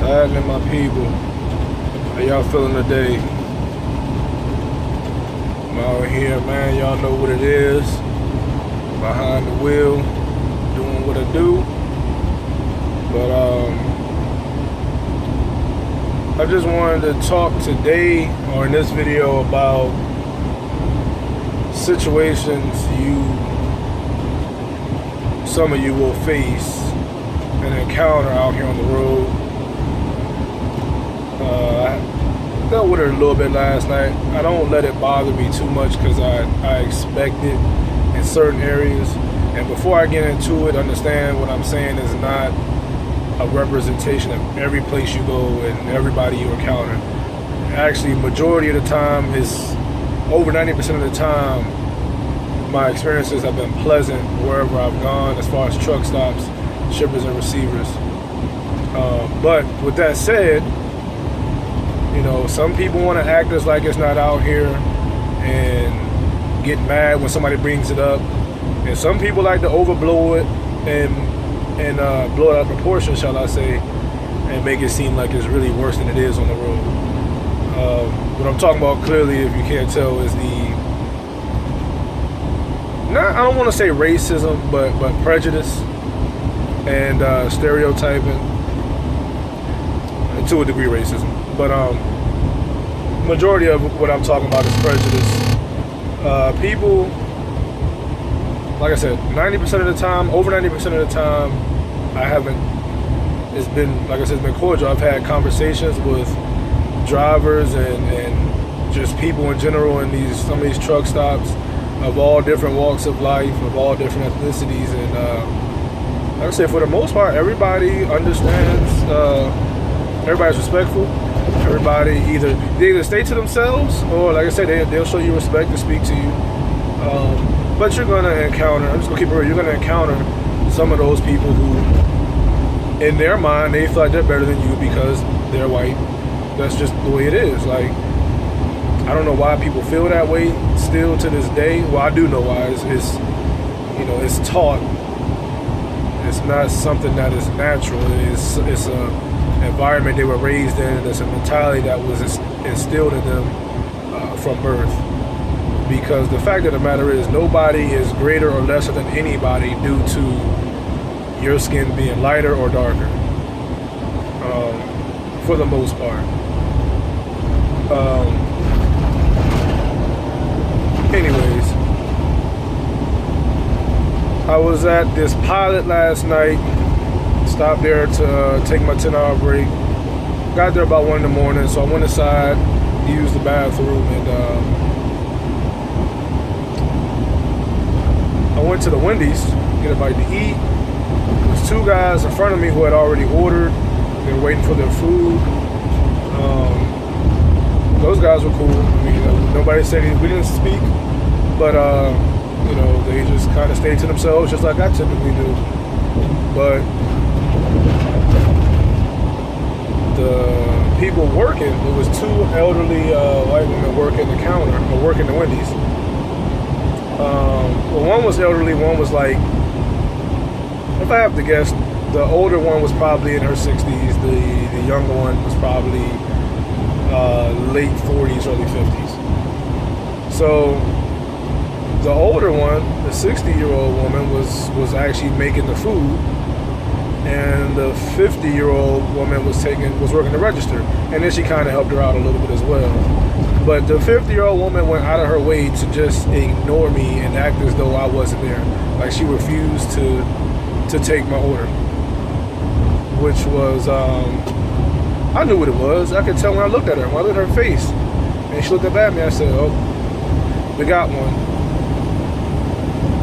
Happening, my people? How y'all feeling today? I'm out here, man. Y'all know what it is. Behind the wheel, doing what I do. But I just wanted to talk today, or in this video, about situations some of you will face and encounter out here on the road. I dealt with it a little bit last night. I don't let it bother me too much because I expect it in certain areas. And before I get into it, understand what I'm saying is not a representation of every place you go and everybody you encounter. Actually, majority of the time is over 90% of the time, my experiences have been pleasant wherever I've gone as far as truck stops, shippers and receivers. But with that said, you know, some people want to act as like it's not out here and get mad when somebody brings it up. And some people like to overblow it and blow it out of proportion, shall I say, and make it seem like it's really worse than it is on the road. What I'm talking about clearly, if you can't tell, is I don't want to say racism, but prejudice and stereotyping, and to a degree racism. But majority of what I'm talking about is prejudice. People, like I said, 90% of the time, over 90% of the time, it's been, like I said, it's been cordial. I've had conversations with drivers and just people in general in some of these truck stops of all different walks of life, of all different ethnicities, and like I say, for the most part, everybody understands. Everybody's respectful. Everybody they either stay to themselves, or like I said, they'll show you respect and speak to you. But you're gonna encounter. I'm just gonna keep it real. You're gonna encounter some of those people who, in their mind, they feel like they're better than you because they're white. That's just the way it is. Like, I don't know why people feel that way still to this day. Well, I do know why. It's it's taught. It's not something that is natural. It's a environment they were raised in. It's a mentality that was instilled in them from birth. Because the fact of the matter is, nobody is greater or lesser than anybody due to your skin being lighter or darker. For the most part. Anyways, I was at this pilot last night. Stopped there to take my 10-hour break. Got there about 1 in the morning, so I went inside to use the bathroom, and I went to the Wendy's to get a bite to eat. There was 2 guys in front of me who had already ordered. They were waiting for their food. Those guys were cool. I mean, nobody said anything. We didn't speak, but they just kind of stayed to themselves, just like I typically do. But the people working, there was 2 elderly white women working the counter, or working the Wendy's. Well, one was elderly, one was like, if I have to guess, the older one was probably in her 60s. The younger one was probably late 40s, early 50s. So the older one, the 60-year-old woman, was actually making the food, and the 50-year-old woman was working the register, and then she kind of helped her out a little bit as well. But the 50-year-old woman went out of her way to just ignore me and act as though I wasn't there. Like, she refused to take my order, which was I knew what it was. I could tell when I looked at her. When I looked at her face, and she looked up at me, I said, "Oh, we got one."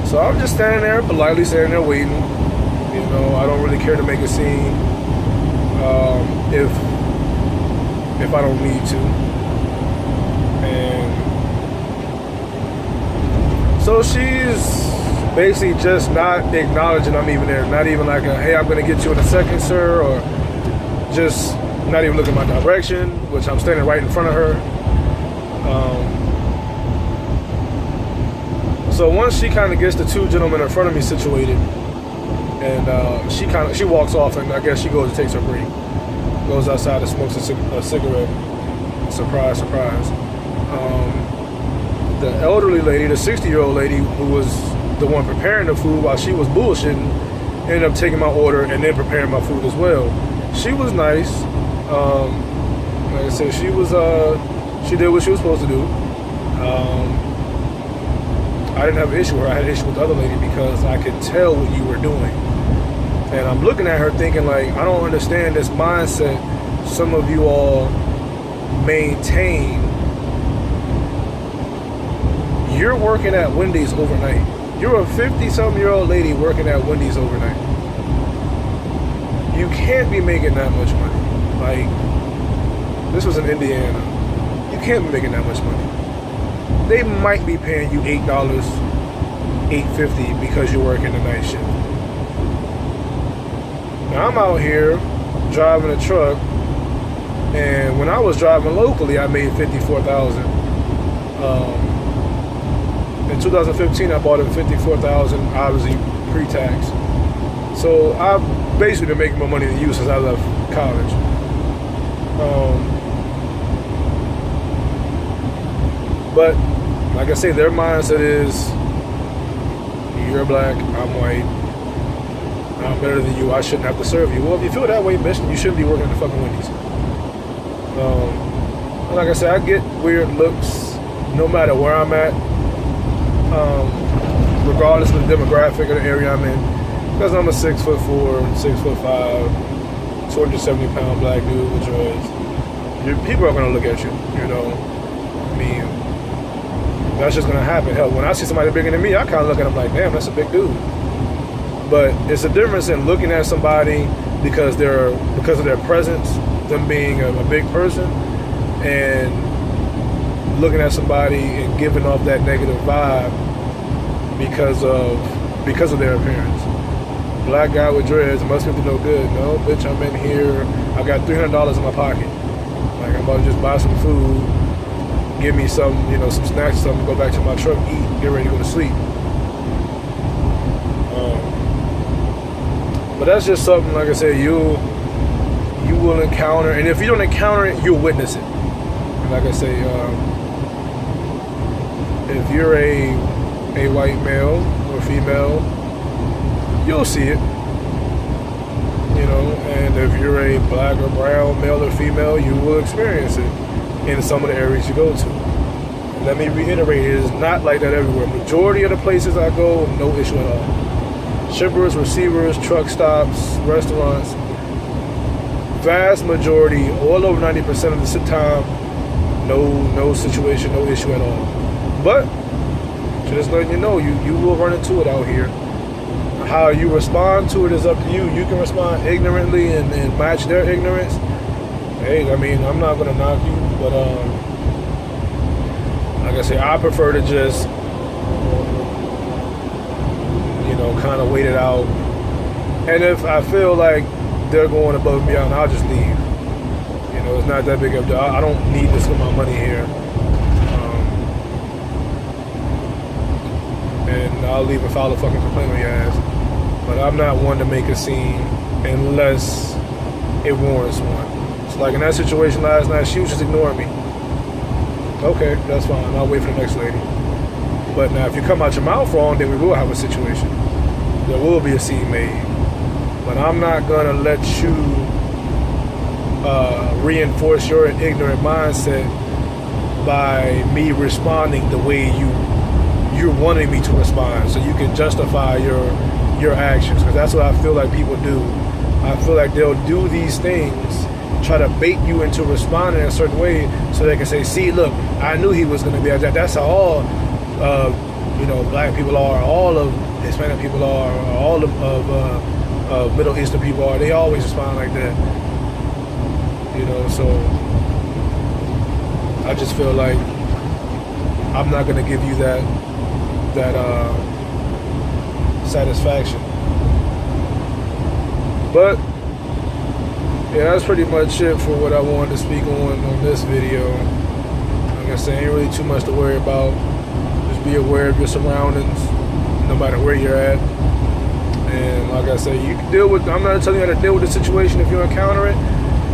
So I'm just standing there, politely standing there waiting. I don't really care to make a scene if I don't need to. And so she's basically just not acknowledging I'm even there. Not even like hey, I'm gonna get you in a second, sir, or just not even looking my direction, which I'm standing right in front of her. So once she kind of gets the 2 gentlemen in front of me situated, and she walks off, and I guess she goes and takes her break. goes outside and smokes a cigarette. Surprise, surprise. The elderly lady, the 60-year-old lady who was the one preparing the food while she was bullshitting, ended up taking my order and then preparing my food as well. She was nice. Like I said, she did what she was supposed to do. I didn't have an issue with her. I had an issue with the other lady because I could tell what you were doing. And I'm looking at her thinking like, I don't understand this mindset some of you all maintain. You're working at Wendy's overnight. You're a 50-something-year-old lady working at Wendy's overnight. You can't be making that much money. Like, this was in Indiana. You can't be making that much money. They might be paying you $8, $8.50 because you're working the night shift. Now I'm out here driving a truck, and when I was driving locally, I made $54,000. In 2015, I bought it for $54,000, obviously pre-tax. So I've basically been making more money than you since I left college. But like I say, their mindset is, you're black, I'm white, I'm better than you, I shouldn't have to serve you. Well, if you feel that way, bitch, you shouldn't be working at the fucking Wendy's. And like I said, I get weird looks no matter where I'm at, regardless of the demographic of the area I'm in, because I'm a 6'4", 6'5", 270-pound black dude with dreads. People are gonna look at you, you know. I mean, that's just gonna happen. Hell, when I see somebody bigger than me, I kind of look at them like, damn, that's a big dude. But it's a difference in looking at somebody because of their presence, them being a big person, and looking at somebody and giving off that negative vibe because of their appearance. Black guy with dreads must be up to no good. No, bitch, I'm in here. I got $300 in my pocket. Like, I'm about to just buy some food, give me some snacks, something, go back to my truck, eat, get ready to go to sleep. But that's just something, like I said, you will encounter, and if you don't encounter it, you'll witness it. And like I say, if you're a white male or female, you'll see it. And if you're a black or brown male or female, you will experience it in some of the areas you go to. And let me reiterate, it is not like that everywhere. Majority of the places I go, no issue at all. Shippers, receivers, truck stops, restaurants, vast majority, all over 90% of the time, no situation, no issue at all. But just letting you know, you will run into it out here. How you respond to it is up to you. You can respond ignorantly and match their ignorance. Hey, I mean, I'm not gonna knock you, but like I say, I prefer to just kind of wait it out. And if I feel like they're going above and beyond, I'll just leave. It's not that big of a deal. I don't need to spend my money here. And I'll leave and file a fucking complaint on your ass. But I'm not one to make a scene unless it warrants one. It's like in that situation last night, she was just ignoring me. Okay, that's fine. I'll wait for the next lady. But now if you come out your mouth wrong, then we will have a situation. There will be a scene made. But I'm not gonna let you reinforce your ignorant mindset by me responding the way you're wanting me to respond, so you can justify your actions. Because that's what I feel like people do. I feel like they'll do these things, try to bait you into responding in a certain way, so they can say, "See, look, I knew he was gonna be like that." That's how all black people are, all of Hispanic people are, all of Middle Eastern people are. They always respond like that. So I just feel like I'm not gonna give you that satisfaction. But yeah, that's pretty much it for what I wanted to speak on this video. Like I said, ain't really too much to worry about. Just be aware of your surroundings, no matter where you're at. And like I said, you can deal with, I'm not telling you how to deal with the situation if you encounter it.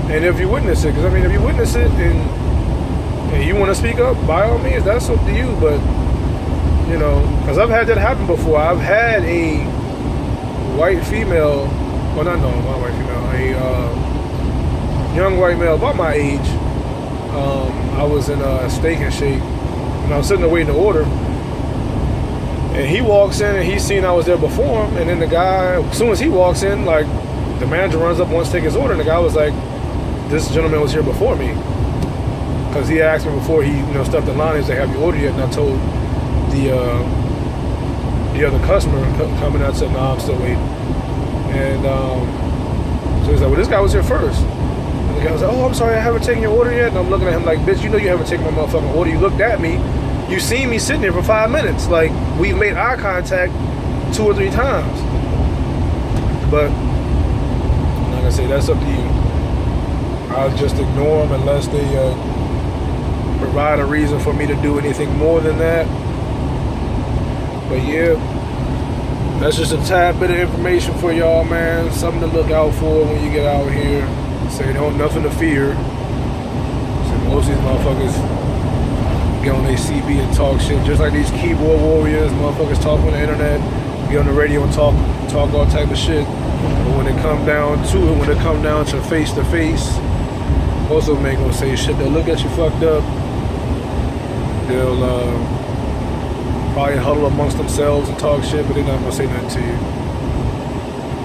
And if you witness it, because I mean, if you witness it and you want to speak up, by all means, that's up to you. But you know, because I've had that happen before. I've had a white female, well, not white female, a young white male about my age. I was in a Steak and Shake, and I was sitting there waiting to order. And he walks in, and he's seen I was there before him. And then the guy, as soon as he walks in, like, the manager runs up, wants to take his order, and the guy was like, "This gentleman was here before me," because he asked me before he, stepped in line. He was like, "Have you ordered yet?" And I told the other customer coming out, said, "No, I'm still waiting." And so he's like, "Well, this guy was here first." And the guy was like, "Oh, I'm sorry, I haven't taken your order yet." And I'm looking at him like, "Bitch, you know you haven't taken my motherfucking order. You looked at me. You seen me sitting here for 5 minutes. Like, we've made eye contact 2 or 3 times." But like I say, that's up to you. I'll just ignore them unless they provide a reason for me to do anything more than that. But yeah, that's just a tad bit of information for y'all, man. Something to look out for when you get out here. Say, don't nothing to fear. So most of these motherfuckers get on their CB and talk shit, just like these keyboard warriors. Motherfuckers talk on the internet, get on the radio and talk all type of shit. But when it come down to it, when it come down to face, most of them ain't gonna say shit. They'll look at you fucked up. They'll probably huddle amongst themselves and talk shit, but they're not gonna say nothing to you.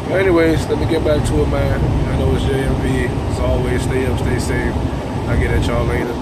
But anyways, let me get back to it, man. I know it's JMV. As always, stay up, stay safe. I'll get at y'all later.